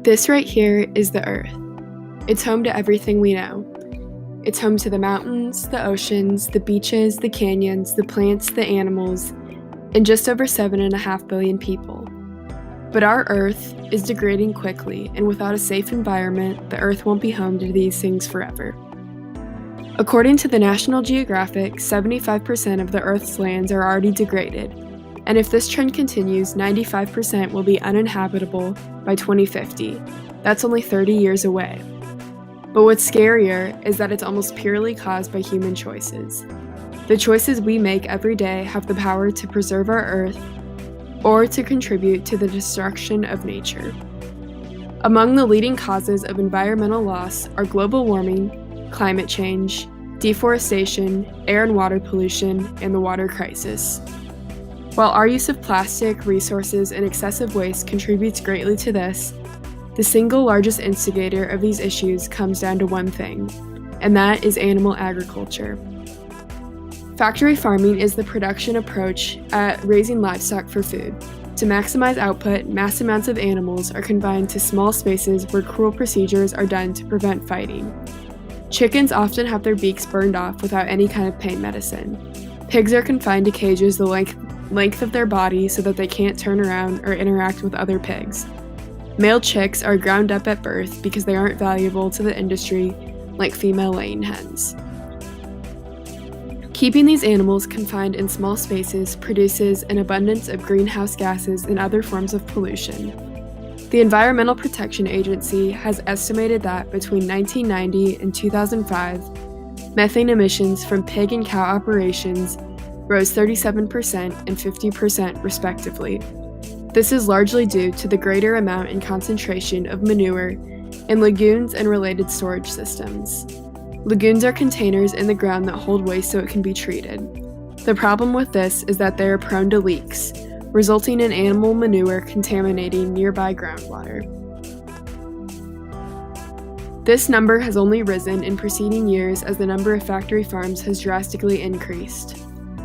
This right here is the Earth. It's home to everything we know. It's home to the mountains, the oceans, the beaches, the canyons, the plants, the animals, and just over 7.5 billion people. But our Earth is degrading quickly, and without a safe environment, the Earth won't be home to these things forever. According to the National Geographic, 75% of the Earth's lands are already degraded, and if this trend continues, 95% will be uninhabitable by 2050. That's only 30 years away. But what's scarier is that it's almost purely caused by human choices. The choices we make every day have the power to preserve our Earth or to contribute to the destruction of nature. Among the leading causes of environmental loss are global warming, climate change, deforestation, air and water pollution, and the water crisis. While our use of plastic, resources, and excessive waste contributes greatly to this, the single largest instigator of these issues comes down to one thing, and that is animal agriculture. Factory farming is the production approach at raising livestock for food. To maximize output, mass amounts of animals are confined to small spaces where cruel procedures are done to prevent fighting. Chickens often have their beaks burned off without any kind of pain medicine. Pigs are confined to cages the length of their body so that they can't turn around or interact with other pigs. Male chicks are ground up at birth because they aren't valuable to the industry like female laying hens. Keeping these animals confined in small spaces produces an abundance of greenhouse gases and other forms of pollution. The Environmental Protection Agency has estimated that between 1990 and 2005, methane emissions from pig and cow operations rose 37% and 50% respectively. This is largely due to the greater amount and concentration of manure in lagoons and related storage systems. Lagoons are containers in the ground that hold waste so it can be treated. The problem with this is that they are prone to leaks, resulting in animal manure contaminating nearby groundwater. This number has only risen in preceding years as the number of factory farms has drastically increased.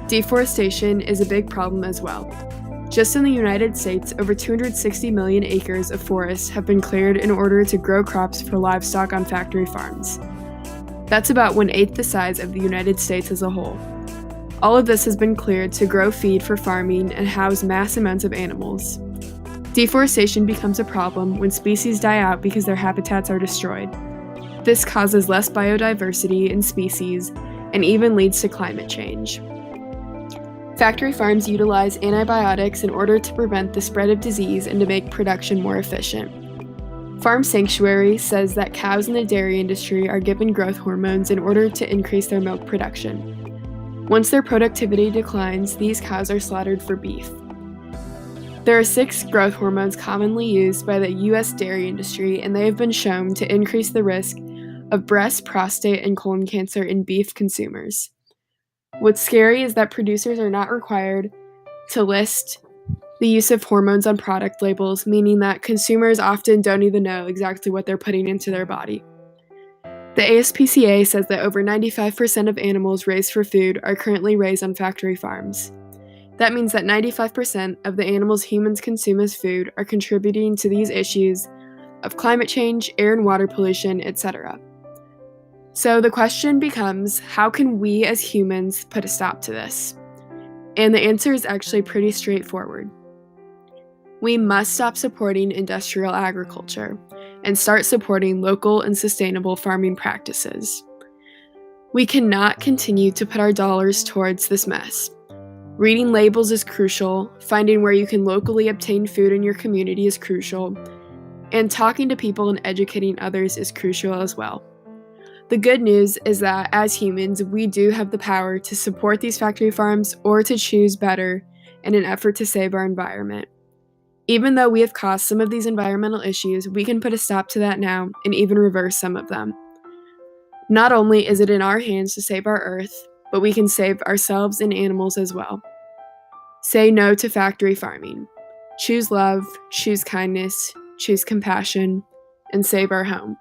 Deforestation is a big problem as well. Just in the United States, over 260 million acres of forests have been cleared in order to grow crops for livestock on factory farms. That's about 1/8 the size of the United States as a whole. All of this has been cleared to grow feed for farming and house mass amounts of animals. Deforestation becomes a problem when species die out because their habitats are destroyed. This causes less biodiversity in species and even leads to climate change. Factory farms utilize antibiotics in order to prevent the spread of disease and to make production more efficient. Farm Sanctuary says that cows in the dairy industry are given growth hormones in order to increase their milk production. Once their productivity declines, these cows are slaughtered for beef. There are 6 growth hormones commonly used by the U.S. dairy industry, and they have been shown to increase the risk of breast, prostate, and colon cancer in beef consumers. What's scary is that producers are not required to list the use of hormones on product labels, meaning that consumers often don't even know exactly what they're putting into their body. The ASPCA says that over 95% of animals raised for food are currently raised on factory farms. That means that 95% of the animals humans consume as food are contributing to these issues of climate change, air and water pollution, etc. So the question becomes, how can we as humans put a stop to this? And the answer is actually pretty straightforward. We must stop supporting industrial agriculture and start supporting local and sustainable farming practices. We cannot continue to put our dollars towards this mess. Reading labels is crucial, finding where you can locally obtain food in your community is crucial, and talking to people and educating others is crucial as well. The good news is that as humans, we do have the power to support these factory farms or to choose better in an effort to save our environment. Even though we have caused some of these environmental issues, we can put a stop to that now and even reverse some of them. Not only is it in our hands to save our Earth, but we can save ourselves and animals as well. Say no to factory farming. Choose love, choose kindness, choose compassion, and save our home.